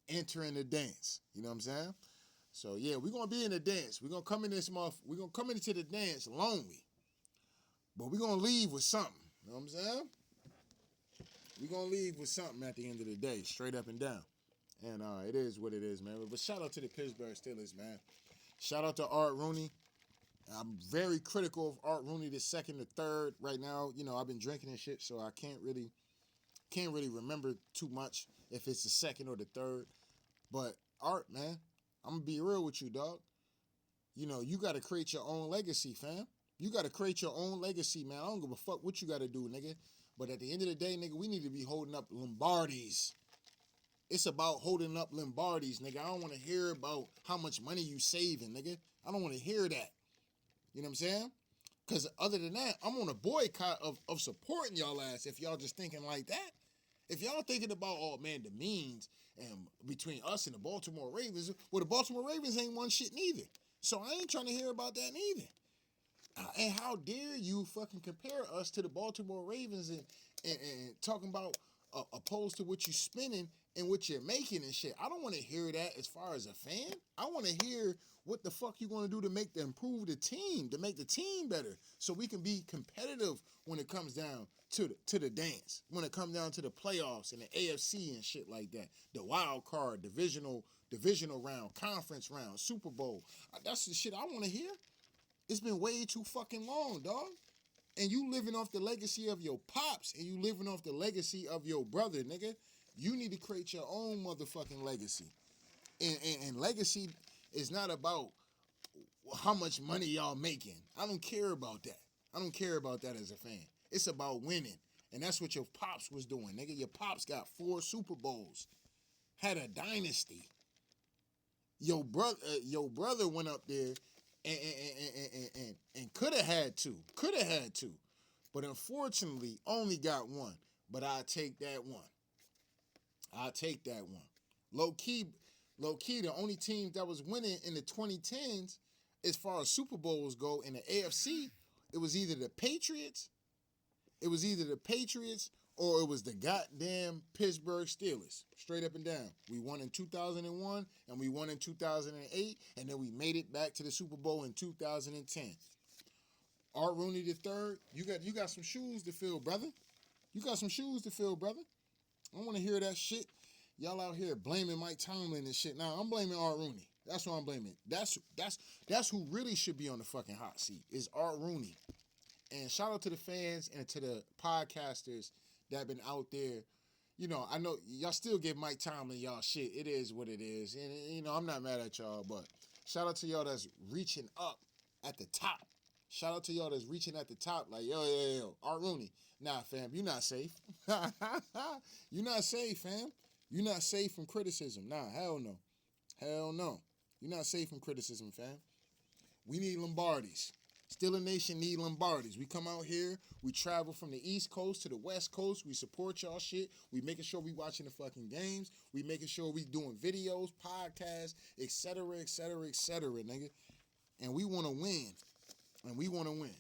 entering the dance. You know what I'm saying? So, yeah, we're going to be in the dance. We're going to come in this we're going to come into the dance lonely. But we're going to leave with something. You know what I'm saying? We're going to leave with something at the end of the day, straight up and down. And it is what it is, man. But shout out to the Pittsburgh Steelers, man. Shout out to Art Rooney. I'm very critical of Art Rooney the second or third right now. You know, I've been drinking and shit, so I can't really remember too much if it's the second or the third. But Art, man, I'm gonna be real with you, dog. You know, you gotta create your own legacy, fam. You gotta create your own legacy, man. I don't give a fuck what you gotta do, nigga. But at the end of the day, nigga, we need to be holding up Lombardis. It's about holding up Lombardis, nigga. I don't want to hear about how much money you saving, nigga. I don't want to hear that. You know what I'm saying? Because other than that, I'm on a boycott of supporting y'all ass if y'all just thinking like that. If y'all thinking about, oh, man, the means and between us and the Baltimore Ravens, well, the Baltimore Ravens ain't won shit neither. So I ain't trying to hear about that neither. And how dare you fucking compare us to the Baltimore Ravens and talking about opposed to what you spending and what you're making and shit. I don't want to hear that as far as a fan. I want to hear what the fuck you going to do to improve the team, to make the team better, so we can be competitive when it comes down to the dance, when it comes down to the playoffs and the AFC and shit like that, the wild card, divisional round, conference round, Super Bowl. That's the shit I want to hear. It's been way too fucking long, dog. And you living off the legacy of your pops, and you living off the legacy of your brother, nigga. You need to create your own motherfucking legacy. And legacy is not about how much money y'all making. I don't care about that. I don't care about that as a fan. It's about winning. And that's what your pops was doing, nigga. Your pops got 4 Super Bowls. Had a dynasty. Your brother went up there and could have had 2. But unfortunately, only got 1. But I'll take that one. Low key, the only team that was winning in the 2010s, as far as Super Bowls go in the AFC, it was either the Patriots, or it was the goddamn Pittsburgh Steelers. Straight up and down. We won in 2001, and we won in 2008, and then we made it back to the Super Bowl in 2010. Art Rooney III, you got some shoes to fill, brother. I don't want to hear that shit. Y'all out here blaming Mike Tomlin and shit. Nah, I'm blaming Art Rooney. That's what I'm blaming. That's who really should be on the fucking hot seat is Art Rooney. And shout out to the fans and to the podcasters that been out there. You know, I know y'all still give Mike Tomlin y'all shit. It is what it is. And, you know, I'm not mad at y'all, but shout out to y'all that's reaching up at the top. Shout out to y'all that's reaching at the top. Like, yo, Art Rooney. Nah, fam, you not safe. You not safe, fam. You not safe from criticism. Nah, hell no. Hell no. You're not safe from criticism, fam. We need Lombardis. Still a Nation need Lombardis. We come out here, we travel from the East Coast to the West Coast. We support y'all shit. We making sure we watching the fucking games. We making sure we doing videos, podcasts, etc., etc., etc., nigga. And we want to win. And we want to win.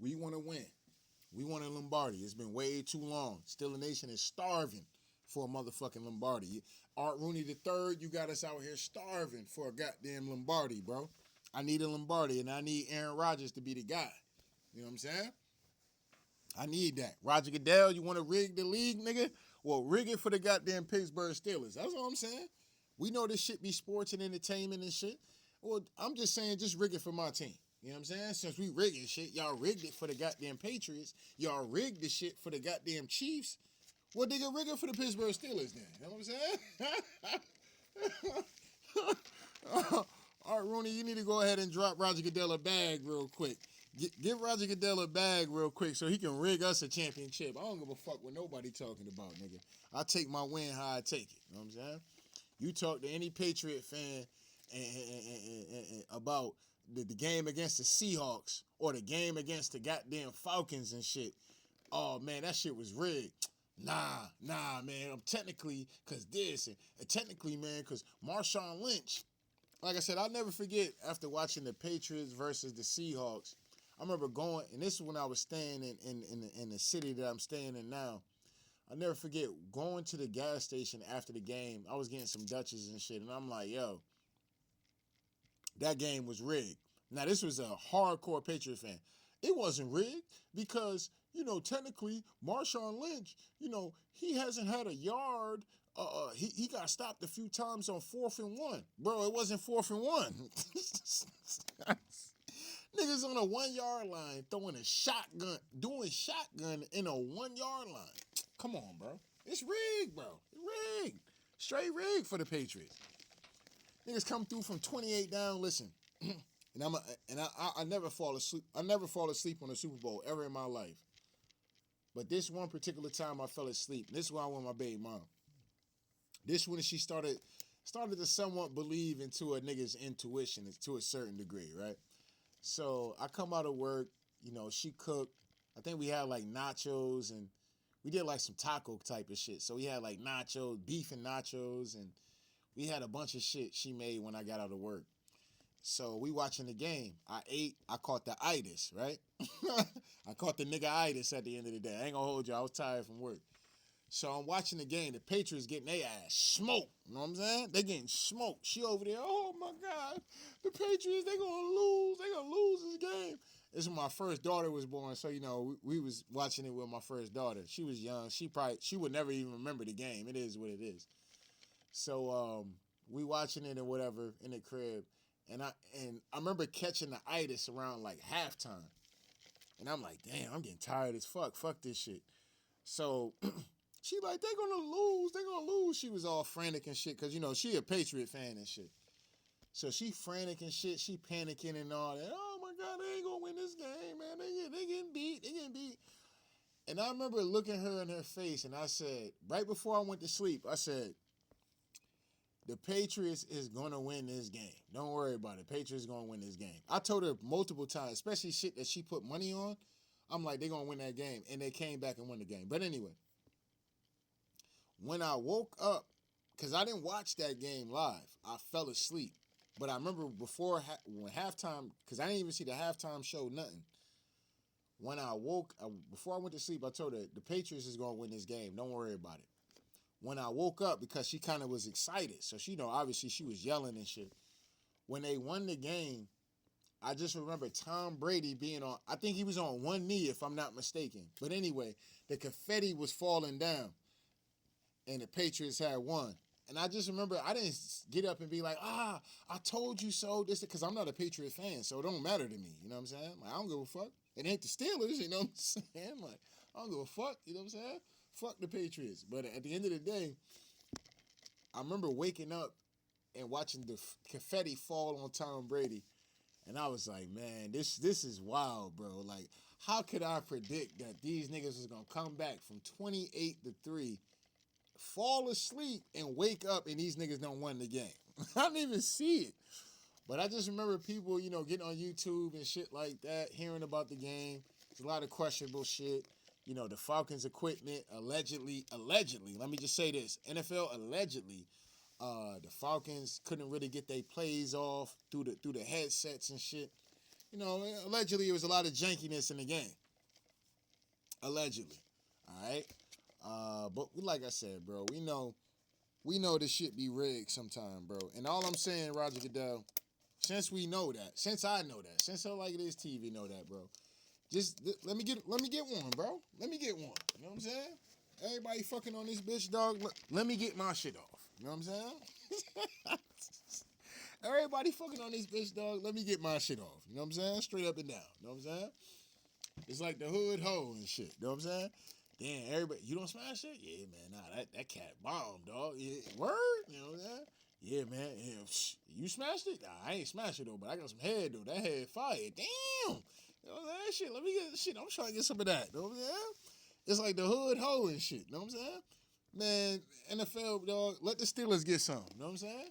We want to win. We want a Lombardi. It's been way too long. Still a Nation is starving for a motherfucking Lombardi. Art Rooney the third, you got us out here starving for a goddamn Lombardi, bro. I need a Lombardi, and I need Aaron Rodgers to be the guy. You know what I'm saying? I need that. Roger Goodell, you want to rig the league, nigga? Well, rig it for the goddamn Pittsburgh Steelers. That's what I'm saying. We know this shit be sports and entertainment and shit. Well, I'm just saying, just rig it for my team. You know what I'm saying? Since we rigging shit, y'all rigged it for the goddamn Patriots. Y'all rigged the shit for the goddamn Chiefs. Well, nigga, rig it for the Pittsburgh Steelers then. You know what I'm saying? All right, Rooney, you need to go ahead and drop Roger Goodell a bag real quick. Give Roger Goodell a bag real quick so he can rig us a championship. I don't give a fuck what nobody talking about, nigga. I take my win how I take it. You know what I'm saying? You talk to any Patriot fan about the game against the Seahawks or the game against the goddamn Falcons and shit. Oh, man, that shit was rigged. Nah, man. I'm technically, because this, and technically, man, because Marshawn Lynch, like I said, I'll never forget after watching the Patriots versus the Seahawks. I remember going, and this is when I was staying in the city that I'm staying in now. I'll never forget going to the gas station after the game. I was getting some Dutches and shit, and I'm like, yo, that game was rigged. Now, this was a hardcore Patriot fan. It wasn't rigged because, you know, technically, Marshawn Lynch, you know, he hasn't had a yard. He got stopped a few times on 4th and 1. Bro, it wasn't 4th and 1. Niggas on a 1 yard line throwing a shotgun, doing shotgun in a 1 yard line. Come on, bro. It's rigged, bro. It's rigged. Straight rigged for the Patriots. Niggas come through from 28 down. Listen, and I never fall asleep. I never fall asleep on a Super Bowl ever in my life. But this one particular time I fell asleep. This is why I went my baby mom. This when she started to somewhat believe into a nigga's intuition to a certain degree, right? So I come out of work, you know, she cooked. I think we had like nachos and we did like some taco type of shit. So we had like nachos, beef and nachos, and we had a bunch of shit she made when I got out of work. So we watching the game. I ate. I caught the itis, right? I caught the nigga itis at the end of the day. I ain't gonna hold you. I was tired from work. So I'm watching the game. The Patriots getting their ass smoked. You know what I'm saying? They getting smoked. She over there, oh my God. The Patriots, they gonna lose. They gonna lose this game. This is when my first daughter was born. So, you know, we was watching it with my first daughter. She was young. She would never even remember the game. It is what it is. So we watching it and whatever in the crib. And I remember catching the itis around like halftime. And I'm like, damn, I'm getting tired as fuck. Fuck this shit. So she like, they gonna lose. They gonna lose. She was all frantic and shit. Cause, you know, she a Patriot fan and shit. So she frantic and shit. She panicking and all that. Oh my God, they ain't gonna win this game, man. They getting beat. They getting beat. And I remember looking her in her face and I said, right before I went to sleep, I said, the Patriots is going to win this game. Don't worry about it. Patriots going to win this game. I told her multiple times, especially shit that she put money on. I'm like, they're going to win that game. And they came back and won the game. But anyway, when I woke up, because I didn't watch that game live, I fell asleep. But I remember before when halftime, because I didn't even see the halftime show, nothing. When I woke, before I went to sleep, I told her, the Patriots is going to win this game. Don't worry about it. When I woke up, because she kind of was excited, so she, you know, obviously she was yelling and shit. When they won the game, I just remember Tom Brady being on, I think he was on one knee if I'm not mistaken. But anyway, the confetti was falling down and the Patriots had won. And I just remember I didn't get up and be like, I told you so. This because I'm not a Patriot fan, so it don't matter to me. You know what I'm saying? Like, I don't give a fuck. It ain't the Steelers. You know what I'm saying? Like, I don't give a fuck. You know what I'm saying? Fuck the Patriots. But at the end of the day, I remember waking up and watching the confetti fall on Tom Brady, and I was like, man, this is wild, bro. Like, how could I predict that these niggas was gonna come back from 28-3, fall asleep, and wake up, and these niggas don't win the game? I didn't even see it. But I just remember people, getting on YouTube and shit like that, hearing about the game. There's a lot of questionable shit. The Falcons equipment allegedly, let me just say this, NFL allegedly, the Falcons couldn't really get their plays off through the headsets and shit. Allegedly it was a lot of jankiness in the game. Allegedly. All right. But like I said, bro, we know this shit be rigged sometime, bro. And all I'm saying, Roger Goodell, since we know that, since I know that, since I like this TV know that, bro, just let me get one, bro. Let me get one. You know what I'm saying? Everybody fucking on this bitch, dog. Let me get my shit off. You know what I'm saying? Everybody fucking on this bitch, dog. Let me get my shit off. You know what I'm saying? Straight up and down. You know what I'm saying? It's like the hood hoe and shit. You know what I'm saying? Damn, everybody, you don't smash it? Yeah, man, nah, that cat bomb, dog. Yeah, word? You know what I'm saying? Yeah, man. Yeah, you smashed it? Nah, I ain't smashed it, though, but I got some head, though. That head fire. Damn. You know what I'm saying? Shit, let me get shit. I'm trying to get some of that. You know what I'm saying? It's like the hood hoe and shit. You know what I'm saying? Man, NFL, dog, let the Steelers get some. You know what I'm saying?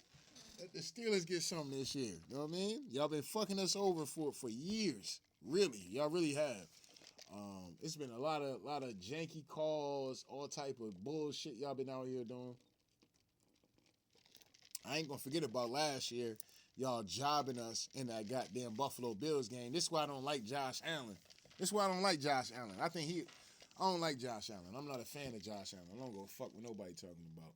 Let the Steelers get some this year. You know what I mean? Y'all been fucking us over for years. Really. Y'all really have. It's been a lot of janky calls, all type of bullshit y'all been out here doing. I ain't gonna forget about last year, y'all jobbing us in that goddamn Buffalo Bills game. This is why I don't like Josh Allen. I don't like Josh Allen. I'm not a fan of Josh Allen. I don't go fuck with nobody talking about.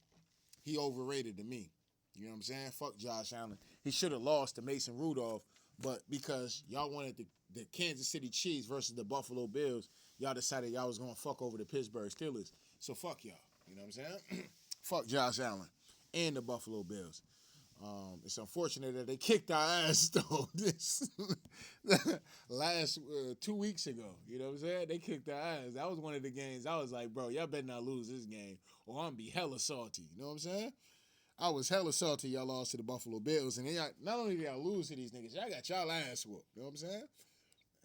He overrated to me. You know what I'm saying? Fuck Josh Allen. He should have lost to Mason Rudolph, but because y'all wanted the Kansas City Chiefs versus the Buffalo Bills, y'all decided y'all was gonna fuck over the Pittsburgh Steelers. So fuck y'all. You know what I'm saying? Fuck Josh Allen and the Buffalo Bills. It's unfortunate that they kicked our ass though. This last 2 weeks ago, you know what I'm saying? They kicked our ass. That was one of the games. I was like, bro, y'all better not lose this game, or I'm gonna be hella salty. You know what I'm saying? I was hella salty y'all lost to the Buffalo Bills, and then not only did y'all lose to these niggas, y'all got y'all ass whooped. You know what I'm saying?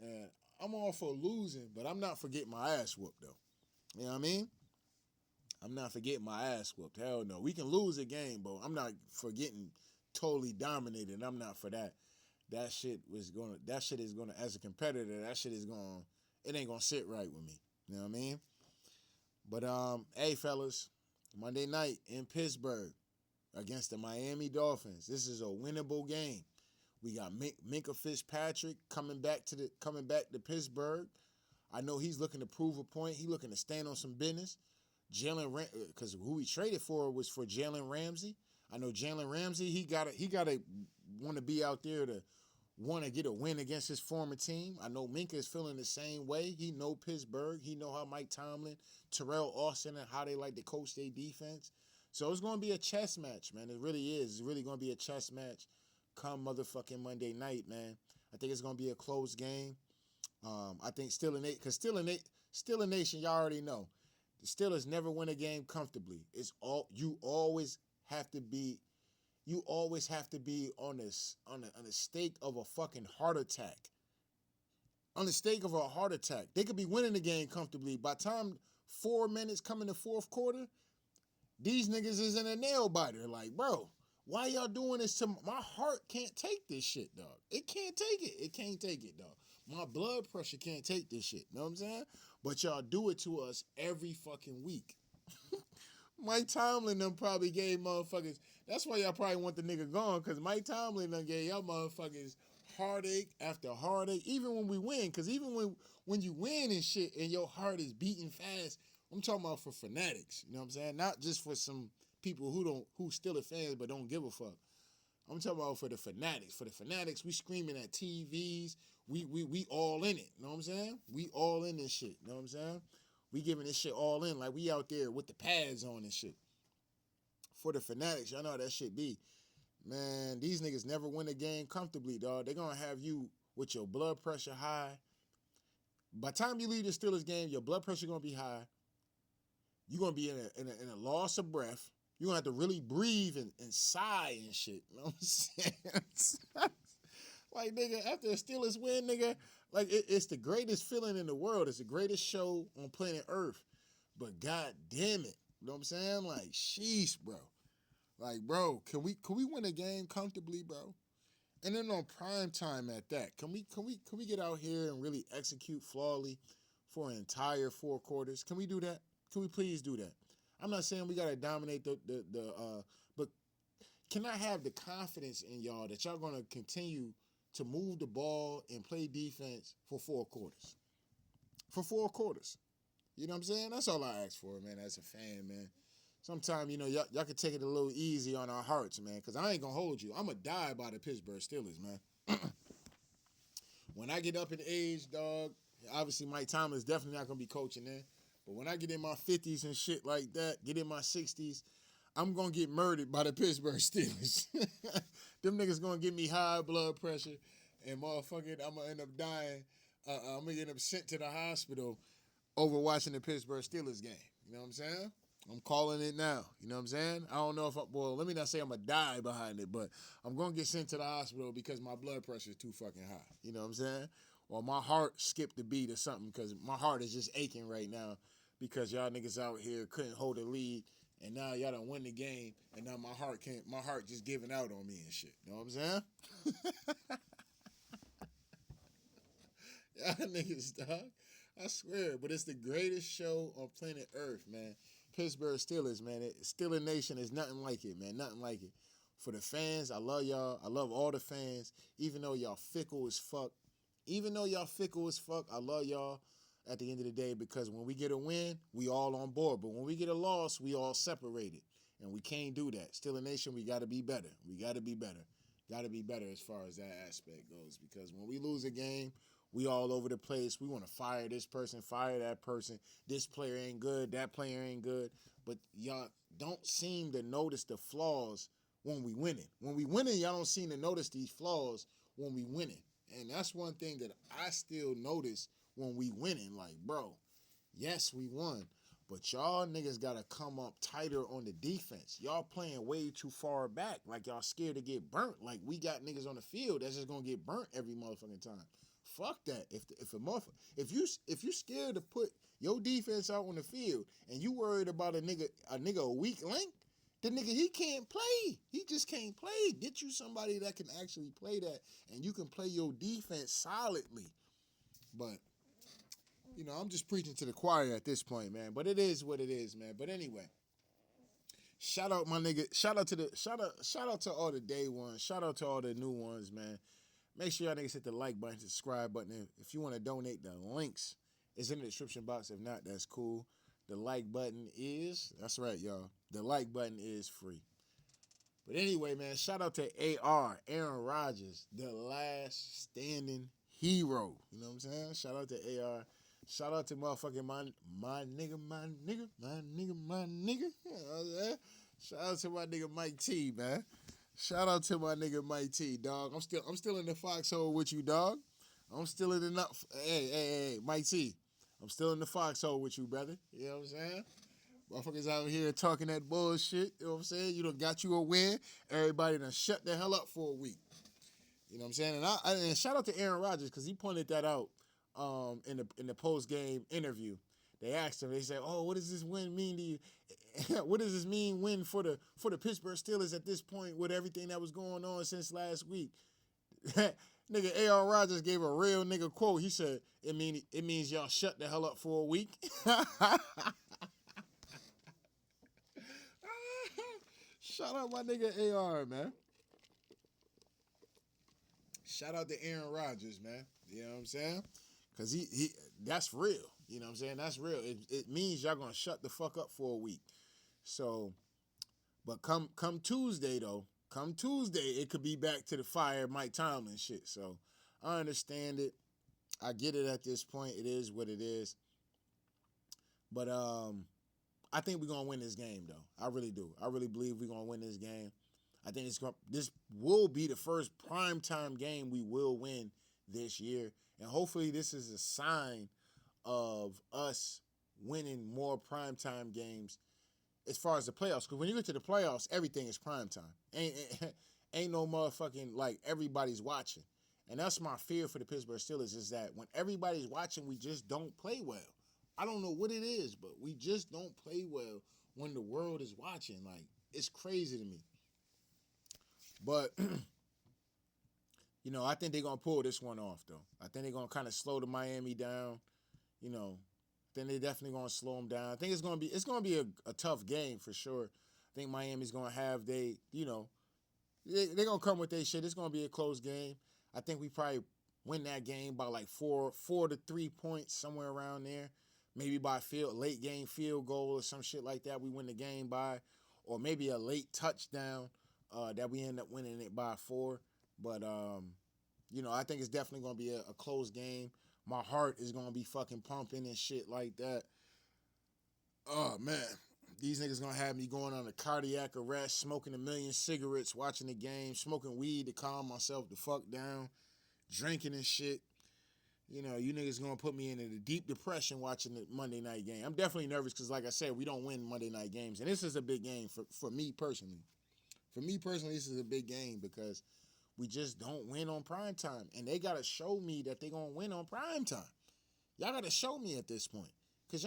And I'm all for losing, but I'm not for getting my ass whooped though. You know what I mean? I'm not for getting my ass whooped. Hell no. We can lose a game, but I'm not for getting totally dominated. I'm not for that. That shit is gonna, as a competitor, it ain't gonna sit right with me. You know what I mean? But hey fellas, Monday night in Pittsburgh against the Miami Dolphins. This is a winnable game. We got Minka Fitzpatrick coming back to Pittsburgh. I know he's looking to prove a point. He's looking to stand on some business. Because who he traded for was for Jalen Ramsey. I know Jalen Ramsey. He gotta want to be out there to want to get a win against his former team. I know Minka is feeling the same way. He know Pittsburgh. He know how Mike Tomlin, Terrell Austin, and how they like to coach their defense. So it's going to be a chess match, man. It really is. It's really going to be a chess match come motherfucking Monday night, man. I think it's going to be a close game. I think Still a Nation, y'all already know. The Steelers never win a game comfortably. You always have to be on the stake of a fucking heart attack. On the stake of a heart attack. They could be winning the game comfortably. By the time 4 minutes come in the fourth quarter, these niggas is in a nail biter. Like, bro, why y'all doing this to my heart? Can't take this shit, dog. It can't take it. It can't take it, dog. My blood pressure can't take this shit. Know what I'm saying? But y'all do it to us every fucking week. Mike Tomlin done probably gave motherfuckers. That's why y'all probably want the nigga gone, because Mike Tomlin done gave y'all motherfuckers heartache after heartache, even when we win. Because even when you win and shit and your heart is beating fast, I'm talking about for fanatics. You know what I'm saying? Not just for some people who still are fans but don't give a fuck. I'm talking about for the fanatics. For the fanatics, we screaming at TVs. We all in it. You know what I'm saying? We all in this shit. You know what I'm saying? We giving this shit all in. Like we out there with the pads on and shit. for the Fanatics, y'all know how that shit be. Man, these niggas never win a game comfortably, dog. They're gonna have you with your blood pressure high. By the time you leave the Steelers game, your blood pressure gonna be high. You're gonna be in a loss of breath. You're gonna have to really breathe and sigh and shit. You know what I'm saying? Like, nigga, after a Steelers win, nigga, like, it's the greatest feeling in the world. It's the greatest show on planet Earth. But god damn it. You know what I'm saying? Like, sheesh, bro. Like, bro, can we win a game comfortably, bro? And then on prime time at that, can we get out here and really execute flawlessly for an entire 4 quarters? Can we do that? Can we please do that? I'm not saying we gotta dominate but can I have the confidence in y'all that y'all gonna continue to move the ball and play defense for 4 quarters? For 4 quarters. You know what I'm saying? That's all I ask for, man, as a fan, man. Sometimes, y'all can take it a little easy on our hearts, man, because I ain't going to hold you. I'm going to die by the Pittsburgh Steelers, man. When I get up in age, dog, obviously Mike Tomlin is definitely not going to be coaching then. But when I get in my 50s and shit like that, get in my 60s, I'm going to get murdered by the Pittsburgh Steelers. Them niggas going to give me high blood pressure, and motherfucking, I'm going to end up dying. I'm going to end up sent to the hospital over watching the Pittsburgh Steelers game. You know what I'm saying? I'm calling it now. You know what I'm saying? I don't know if let me not say I'm going to die behind it, but I'm going to get sent to the hospital because my blood pressure is too fucking high. You know what I'm saying? Or my heart skipped a beat or something because my heart is just aching right now because y'all niggas out here couldn't hold a lead and now y'all done win the game and now my heart just giving out on me and shit. You know what I'm saying? Y'all niggas, dog. I swear, but it's the greatest show on planet Earth, man. Pittsburgh Steelers, man. Steeler Nation is nothing like it, man. Nothing like it. For the fans, I love y'all. I love all the fans. Even though y'all fickle as fuck. I love y'all at the end of the day because when we get a win, we all on board. But when we get a loss, we all separated. And we can't do that. Steeler Nation, we got to be better. Got to be better as far as that aspect goes. Because when we lose a game, we all over the place. We want to fire this person, fire that person. This player ain't good. That player ain't good. But y'all don't seem to notice the flaws when we winning. When we winning, y'all don't seem to notice these flaws when we winning. And that's one thing that I still notice when we winning. Like, bro, yes, we won. But y'all niggas got to come up tighter on the defense. Y'all playing way too far back. Like, y'all scared to get burnt. Like, we got niggas on the field that's just going to get burnt every motherfucking time. Fuck that. If you scared to put your defense out on the field and you worried about a nigga a weak link, the nigga he can't play. He just can't play. Get you somebody that can actually play that and you can play your defense solidly. But I'm just preaching to the choir at this point, man. But it is what it is, man. But anyway, shout out my nigga. Shout out to all the day ones. Shout out to all the new ones, man. Make sure y'all niggas hit the like button, subscribe button. If you want to donate, the links is in the description box. If not, that's cool. The like button that's right, y'all. The like button is free. But anyway, man, shout out to Aaron Rodgers, the last standing hero. You know what I'm saying? Shout out to AR. Shout out to motherfucking my nigga. You know what I'm saying? Shout out to my nigga Mike T, man. Shout out to my nigga Mike T, dog. I'm still in the foxhole with you, dog. I'm still in the hey, Mike T. I'm still in the foxhole with you, brother. You know what I'm saying? Motherfuckers out here talking that bullshit. You know what I'm saying? You done got you a win. Everybody done shut the hell up for a week. You know what I'm saying? And shout out to Aaron Rodgers because he pointed that out in the post game interview. They asked him. They said, "Oh, what does this win mean to you? What does this mean win for the Pittsburgh Steelers at this point with everything that was going on since last week?" Nigga, A.R. Rodgers gave a real nigga quote. He said, "It means y'all shut the hell up for a week." Shout out my nigga A.R., man. Shout out to Aaron Rodgers, man. You know what I'm saying? Because he that's real. You know what I'm saying? That's real. It means y'all going to shut the fuck up for a week. So, but come Tuesday, though, it could be back to the fire Mike Tomlin shit. So, I understand it. I get it at this point. It is what it is. But I think we're gonna win this game though. I really do. I really believe we're gonna win this game. I think this will be the first primetime game we will win this year, and hopefully this is a sign of us winning more primetime games as far as the playoffs. Because when you get to the playoffs, everything is primetime. Ain't no motherfucking like everybody's watching, and that's my fear for the Pittsburgh Steelers is that when everybody's watching, we just don't play well. I don't know what it is, but we just don't play well when the world is watching. Like, it's crazy to me. But, I think they're going to pull this one off, though. I think they're going to kind of slow the Miami down. Then they're definitely going to slow them down. I think it's going to be a tough game for sure. I think Miami's going to have they're going to come with their shit. It's going to be a close game. I think we probably win that game by like 4 to 3 points, somewhere around there. Maybe by late game field goal or some shit like that we win the game by. Or maybe a late touchdown that we end up winning it by 4. But, I think it's definitely going to be a close game. My heart is going to be fucking pumping and shit like that. Oh, man. These niggas going to have me going on a cardiac arrest, smoking 1,000,000 cigarettes, watching the game, smoking weed to calm myself the fuck down, drinking and shit. You niggas going to put me in a deep depression watching the Monday night game. I'm definitely nervous because, like I said, we don't win Monday night games. And this is a big game for me personally. For me personally, this is a big game because we just don't win on primetime. And they got to show me that they going to win on primetime. Y'all got to show me at this point. Because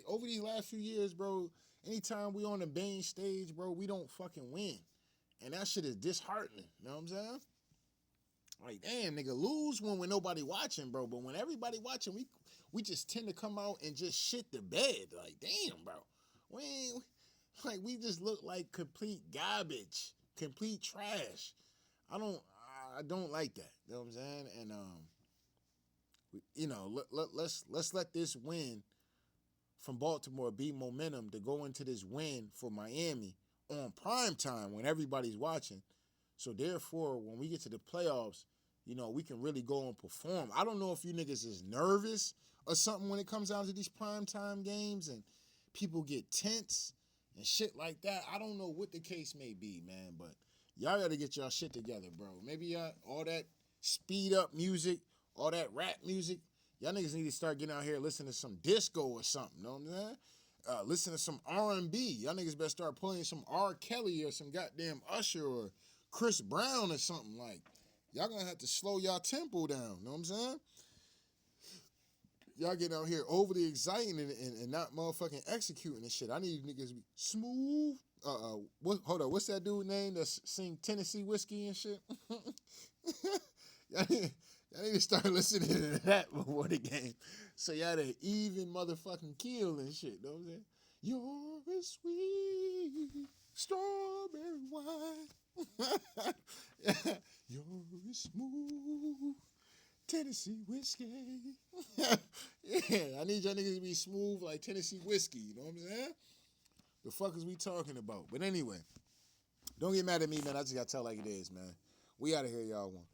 over these last few years, bro, anytime we on the main stage, bro, we don't fucking win. And that shit is disheartening. You know what I'm saying? Like, damn, nigga, lose one when nobody watching, bro. But when everybody watching, we just tend to come out and just shit the bed. Like, damn, bro. We just look like complete garbage, complete trash. I don't like that. You know what I'm saying? And let's let this win from Baltimore be momentum to go into this win for Miami on prime time when everybody's watching. So therefore, when we get to the playoffs, we can really go and perform. I don't know if you niggas is nervous or something when it comes down to these primetime games and people get tense and shit like that. I don't know what the case may be, man, but y'all got to get y'all shit together, bro. Maybe all that speed up music, all that rap music, y'all niggas need to start getting out here listening to some disco or something, you know what I'm saying? Listen to some R&B. Y'all niggas better start playing some R. Kelly or some goddamn Usher or Chris Brown or something. Like, y'all gonna have to slow y'all tempo down, know what I'm saying? Y'all get out here overly exciting and not motherfucking executing and shit. I need niggas to be smooth. Hold on, what's that dude name that sing Tennessee Whiskey and shit? y'all need to start listening to that before the game. So y'all had an even motherfucking kill and shit, know what I'm saying? You're a sweet strawberry wine. You're a smooth Tennessee whiskey. Yeah, I need y'all niggas to be smooth like Tennessee whiskey, you know what I'm saying? The fuck is we talking about? But anyway, don't get mad at me, man. I just gotta tell like it is, man. We out of here, y'all. One.